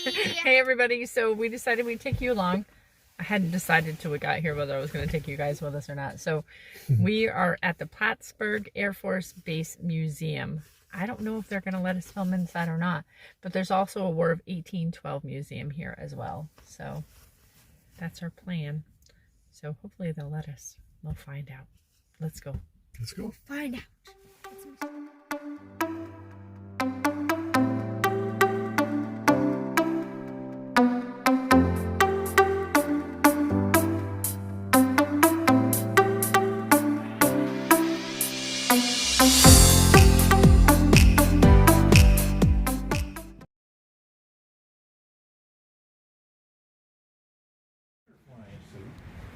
Hey everybody, so we decided we'd take you along. I hadn't decided till we got here whether I was going to take you guys with us or not. So we are at the Plattsburgh Air Force Base Museum. I don't know if they're going to let us film inside or not, but there's also a War of 1812 museum here as well. So that's our plan. So hopefully they'll let us. We'll find out. Let's go. Let's go. We'll find out.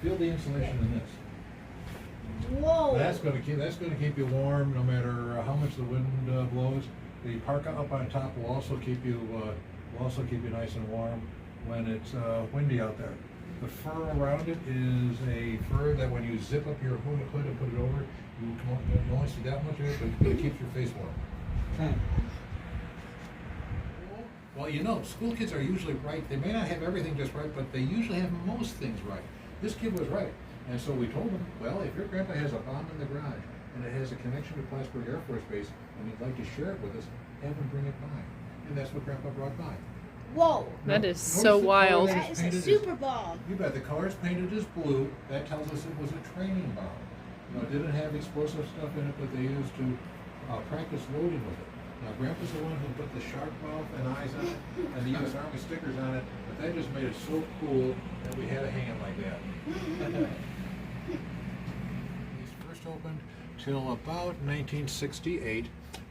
Feel the insulation in this. Whoa! That's going to keep you warm no matter how much the wind blows. The parka up on top will also keep you nice and warm when it's windy out there. The fur around it is a fur that when you zip up your hood and put it over, you only see that much of it, but it keeps your face warm. Well, you know, school kids are usually right. They may not have everything just right, but they usually have most things right. This kid was right. And so we told him, well, if your grandpa has a bomb in the garage and it has a connection to Plattsburgh Air Force Base and he'd like to share it with us, have him bring it by. And that's what Grandpa brought by. Whoa! That is so wild. That is a super bomb. You bet. The colors painted as blue. That tells us it was a training bomb. You know, it didn't have explosive stuff in it, but they used to practice loading with it. Now, Grandpa's the one who put the shark mouth and eyes on it, and the U.S. Army stickers on it, but that just made it so cool that we had to hang it like that. These first opened till about 1968.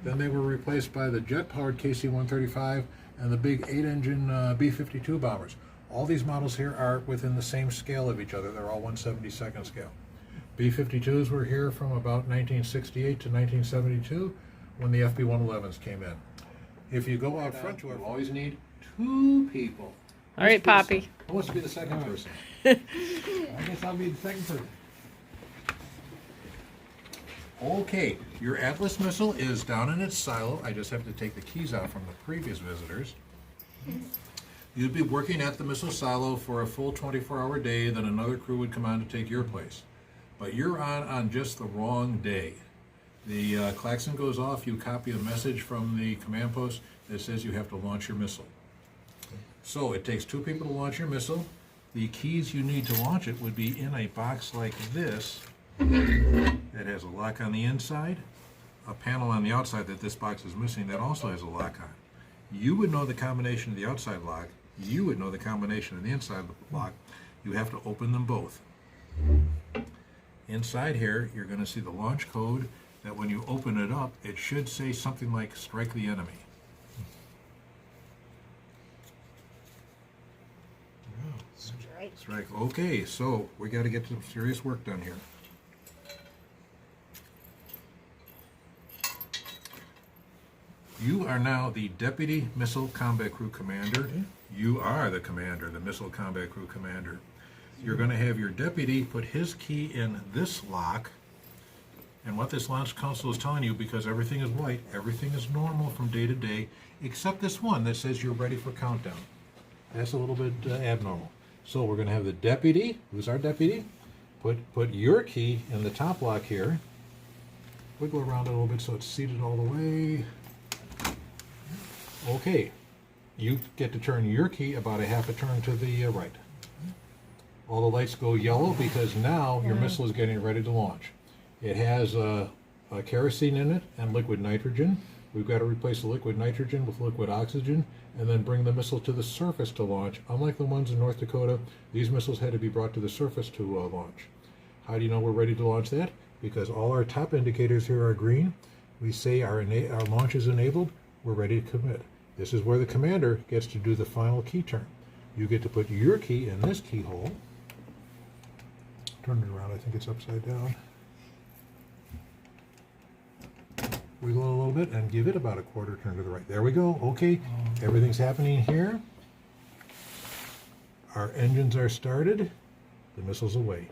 Then they were replaced by the jet-powered KC-135 and the big 8-engine B-52 bombers. All these models here are within the same scale of each other. They're all 1/72nd scale. B-52s were here from about 1968 to 1972. When the FB-111s came in. If you go out front, you always need two people. All right, Poppy. Who wants to be the second person? I guess I'll be the second person. Okay, your Atlas missile is down in its silo. I just have to take the keys out from the previous visitors. You'd be working at the missile silo for a full 24-hour day, then another crew would come on to take your place. But you're on just the wrong day. The klaxon goes off, you copy a message from the command post that says you have to launch your missile. So it takes two people to launch your missile. The keys you need to launch it would be in a box like this that has a lock on the inside, a panel on the outside that this box is missing that also has a lock on. You would know the combination of the outside lock, you would know the combination of the inside lock. You have to open them both. Inside here, you're going to see the launch code that when you open it up, it should say something like strike the enemy. Strike. Okay, so we got to get some serious work done here. You are now the Deputy Missile Combat Crew Commander. You are the commander, the Missile Combat Crew Commander. You're going to have your deputy put his key in this lock. And what this launch console is telling you, because everything is white, everything is normal from day to day, except this one that says you're ready for countdown. That's a little bit abnormal. So we're going to have the deputy, who's our deputy, put your key in the top lock here. Wiggle around it a little bit so it's seated all the way. Okay, you get to turn your key about a half a turn to the right. All the lights go yellow because now your missile is getting ready to launch. It has kerosene in it and liquid nitrogen. We've got to replace the liquid nitrogen with liquid oxygen and then bring the missile to the surface to launch. Unlike the ones in North Dakota, these missiles had to be brought to the surface to launch. How do you know we're ready to launch that? Because all our top indicators here are green. We say our launch is enabled. We're ready to commit. This is where the commander gets to do the final key turn. You get to put your key in this keyhole. Turn it around. I think it's upside down. Wiggle it a little bit and give it about a quarter turn to the right. There we go. Okay, everything's happening here. Our engines are started. The missile's away.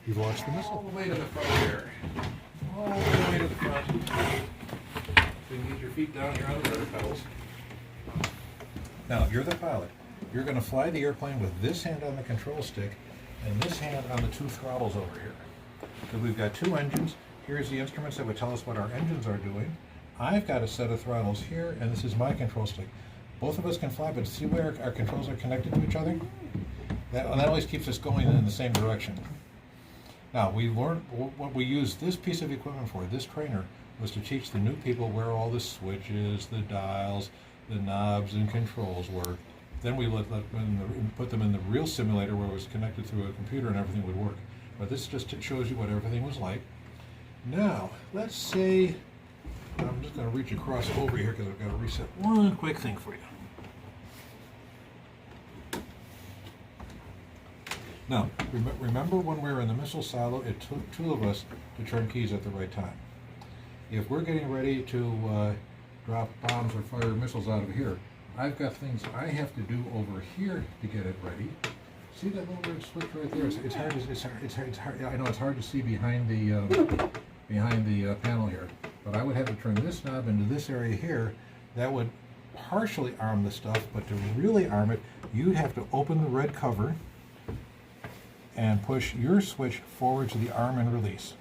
You've launched the missile. All the way to the front here. All the way to the front. So you can get your feet down here on the rudder pedals. Now, you're the pilot. You're going to fly the airplane with this hand on the control stick and this hand on the two throttles over here. Because we've got two engines. Here's the instruments that would tell us what our engines are doing. I've got a set of throttles here, and this is my control stick. Both of us can fly, but see where our controls are connected to each other? That always keeps us going in the same direction. Now, we learned what we used this piece of equipment for, this trainer, was to teach the new people where all the switches, the dials, the knobs, and controls were. Then we put them in the real simulator where it was connected through a computer and everything would work. But this just shows you what everything was like. Now, let's say, I'm just going to reach across over here because I've got to reset one quick thing for you. Now, remember when we were in the missile silo, it took two of us to turn keys at the right time. If we're getting ready to drop bombs or fire missiles out of here, I've got things I have to do over here to get it ready. See that little red switch right there? It's hard. I know it's hard to see behind the panel here, but I would have to turn this knob into this area here. That would partially arm the stuff, but to really arm it, you'd have to open the red cover and push your switch forward to the arm and release.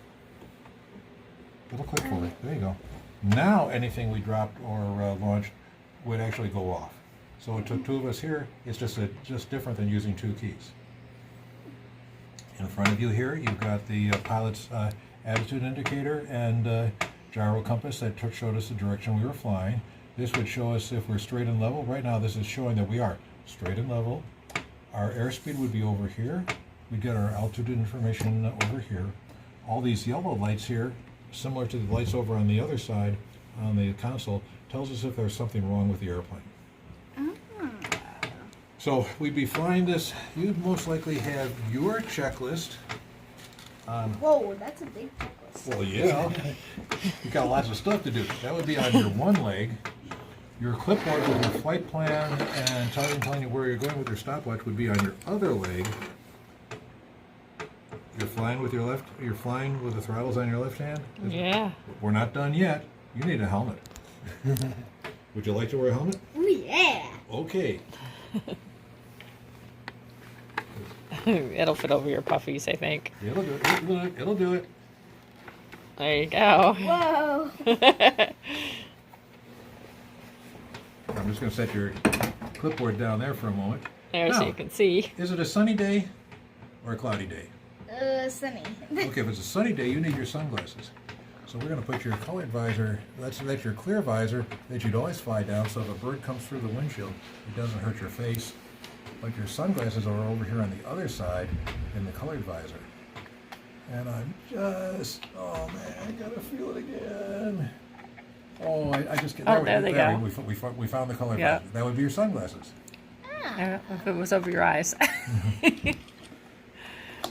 Little click forward. There you go. Now anything we dropped or launched would actually go off. So it took two of us here. It's just different than using two keys. In front of you here, you've got the pilot's attitude indicator and gyro compass that showed us the direction we were flying. This would show us if we're straight and level. Right now, this is showing that we are straight and level. Our airspeed would be over here. We'd get our altitude information over here. All these yellow lights here, similar to the lights over on the other side on the console, tells us if there's something wrong with the airplane. So we'd be flying this. You'd most likely have your checklist on. Whoa, that's a big checklist. Well, yeah. You've got lots of stuff to do. That would be on your one leg. Your clipboard with your flight plan and telling you where you're going with your stopwatch would be on your other leg. You're flying with your left. You're flying with the throttles on your left hand. Yeah. We're not done yet. You need a helmet. Would you like to wear a helmet? Oh yeah. Okay. It'll fit over your puffies, I think. It'll do it. It'll do it. There you go. Whoa. I'm just going to set your clipboard down there for a moment. There, Now, so you can see. Is it a sunny day or a cloudy day? Sunny. Okay, if it's a sunny day, you need your sunglasses. So we're going to put your colored visor, that's your clear visor that you'd always fly down, so if a bird comes through the windshield, it doesn't hurt your face. But your sunglasses are over here on the other side in the colored visor. And I'm just, oh man, I gotta feel it again. Oh, I just get, Oh, there they go. We found the colored Yeah. visor. That would be your sunglasses. If it was over your eyes.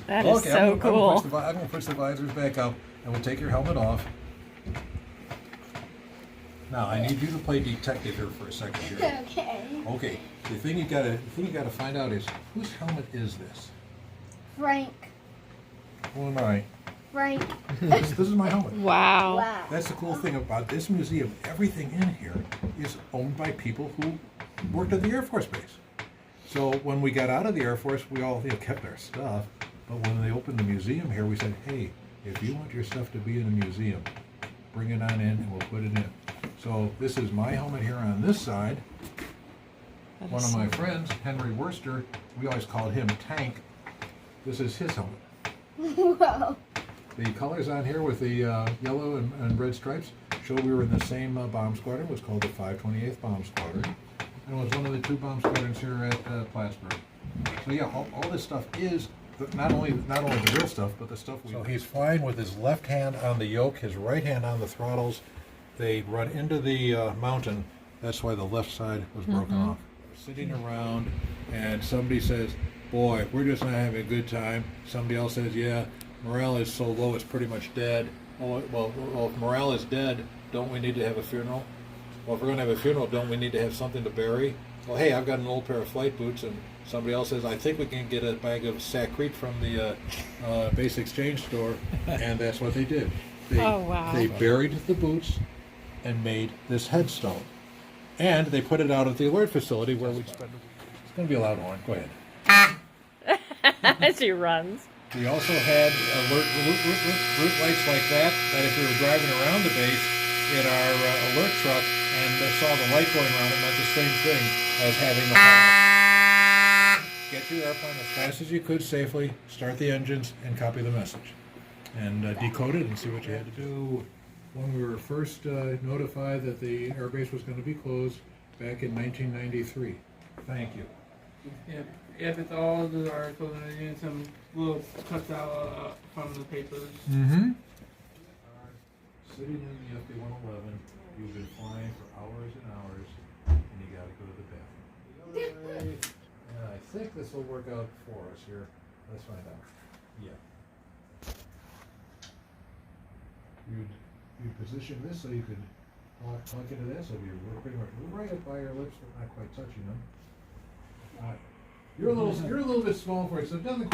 That is Okay, so cool. I'm going to push the visors back up, and we'll take your helmet off. Now, I need you to play detective here for a second here. Okay. Okay, the thing you gotta find out is, whose helmet is this? Frank. Who am I? Frank. This is my helmet. Wow. Wow. That's the cool thing about this museum. Everything in here is owned by people who worked at the Air Force Base. So when we got out of the Air Force, we all kept our stuff. But when they opened the museum here, we said, hey, if you want your stuff to be in a museum, bring it on in and we'll put it in. So this is my helmet here on this side. One of my friends, Henry Worcester, we always called him Tank. This is his helmet. Whoa. The colors on here with the yellow and red stripes show we were in the same bomb squadron. It was called the 528th Bomb Squadron. And it was one of the two bomb squadrons here at Plattsburgh. So yeah, all this stuff is not only the real stuff, but the stuff we... So he's flying with his left hand on the yoke, his right hand on the throttles. They run into the mountain. That's why the left side was broken off. Sitting around, and somebody says, boy, we're just not having a good time. Somebody else says, yeah, morale is so low it's pretty much dead. Oh, well, if morale is dead, don't we need to have a funeral? Well, if we're going to have a funeral, don't we need to have something to bury? Well, hey, I've got an old pair of flight boots, and somebody else says, I think we can get a bag of Sacrete from the base exchange store, and that's what they did. Oh, wow. They buried the boots and made this headstone. And they put it out at the alert facility where we spend. It's going to be a loud horn. Go ahead. As he runs. We also had route lights like that if we were driving around the base in our alert truck and saw the light going around, it meant the same thing as having the horn. Get your airplane as fast as you could safely, start the engines, and copy the message. And decode it and see what you had to do. When we were first notified that the airbase was going to be closed back in 1993. Thank you. Yep, it's all the articles and then some little cuts out from the papers. Mm-hmm. Sitting in the FB-111, you've been flying for hours and hours, and you got to go to the bathroom. And I think this will work out for us here. Let's find out. Yeah. You'd position this so you could plug into this, so you're pretty much right up by your lips, but not quite touching them. You're a little bit small for it, so it doesn't.